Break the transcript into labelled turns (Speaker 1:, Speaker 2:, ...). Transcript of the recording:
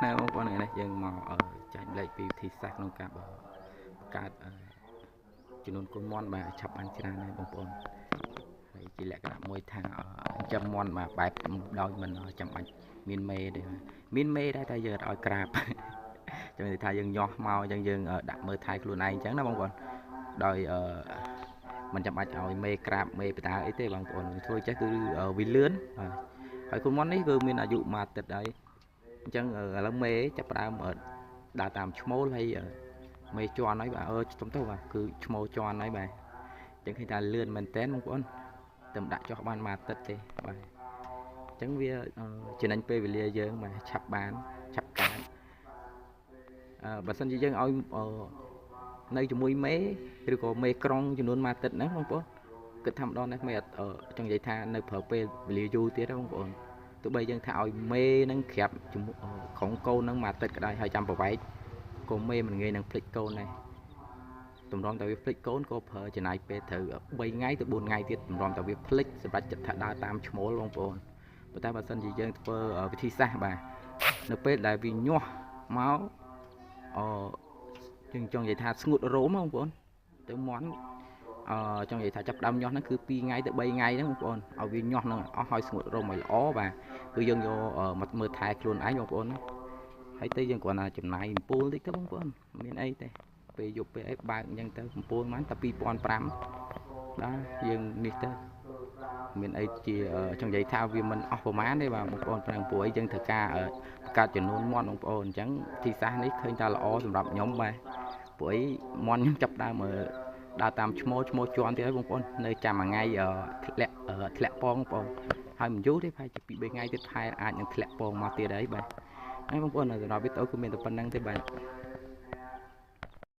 Speaker 1: ណែបងប្អូននេះយើងមកចាញ់លេខពីវិធីសាស្ត្រក្នុងការបង្កើតចំនួនកូនមន់បាទឆាប់បានច្រើនហើយបងប្អូនហើយជាលក្ខណៈមួយថាចាំមន់បាទបែបដោយមិនចាំបាច់មានមេទេមានមេដែរតែយើងអត់ឲ្យក្រាបចាំនិយាយថាយើងញាស់មកអញ្ចឹងយើងដាក់មើលថែខ្លួនឯងអញ្ចឹងណាបងប្អូនដោយមិនចាំបាច់ឲ្យមេក្រាបមេបតាអីទេបងប្អូនធ្វើចេះគឺវាលឿនបាទហើយកូនមន់នេះគឺមានអាយុមួយអាទិត្យហើយអញ្ចឹងឥឡូវមេចាប់ផ្ដើមដើរតាមឈ្មោលហើយមេជន់ហើយបាទស្ទុំទៅបាទគឺឈ្មោលជន់ហើយបាទអញ្ចឹងឃើញថាលឿនមែនតើបងប្អូនតែមិនដាក់ចុះបានមួយអាទិត្យទេបាទអញ្ចឹងវាចំណេញពេលវេលាយើងបាទឆាប់បានឆាប់កាត់បើសិនជាយើងឲ្យនៅជាមួយមេឬក៏មេក្រុងចំនួនមួយអាទិត្យហ្នឹងបងប្អូនគិតថាម្ដងនេះមេអត់ចង់និយាយថានៅប្រើពេលវេលាយូរទៀតហ្នឹងបងប្អូនទោះបីយើងថាឲ្យមេហ្នឹងក្រាបក្រុមកូនហ្នឹងមួយអាទិត្យក៏ដោយហើយចាំប្រវែកក៏មេមិនងាយនឹងភ្លេចកូនដែរតម្រាំតែវាភ្លេចកូនក៏ប្រើចំណាយពេលត្រូវ3ថ្ងៃទៅ4ថ្ងៃទៀតតម្រាំតែវាភ្លេចសម្រាប់ចិត្តថាដើរតាមឈ្មោលបងប្អូនប៉ុន្តែបើសិនជាយើងធ្វើវិធីសាស្ត្របាទនៅពេលដែលវាញាស់មកយើងចង់និយាយថាស្ងួតរោមបងប្អូនទៅមន់ចង់និយាយថាចាប់ដើមញាស់ហ្នឹងគឺ2ថ្ងៃទៅ3ថ្ងៃហ្នឹងបងប្អូនឲ្យវាញាស់ហ្នឹងអស់ឲ្យស្ងួតរោមឲ្យល្អបាទគឺយើងយកមកមើលថែខ្លួនឯងបងប្អូនហើយទៅយើងគ្រាន់តែចំណាយអំពូលតិចទៅបងប្អូនមានអីទេពេលយប់ពេលអីបើកអញ្ចឹងទៅអំពូលហ្នឹងតែ2500បាទយើងនេះទៅមានអីជាចង់និយាយថាវាមិនអស់ប្រមាណទេបាទបងប្អូនព្រោះយើងត្រូវការបង្កើតចំនួនមន់បងប្អូនអញ្ចឹងទីសាសនេះឃើញថាល្អសម្រាប់ខ្ញុំបាទព្រោះអីមន់ខ្ញុំចាប់ដើមដើរតាមឈ្មោះជាន់ទៀតហើយបងប្អូននៅចាំមួយថ្ងៃធ្លាក់ពងបងប្អូនហើយមិនយូរទេប្រហែលជា2 3ថ្ងៃទៀតខែអាចនឹងធ្លាក់ពងមកទៀតហើយបាទហើយបងប្អូនសម្រាប់វីដេអូគឺមានតែប៉ុណ្្នឹងទេបាទ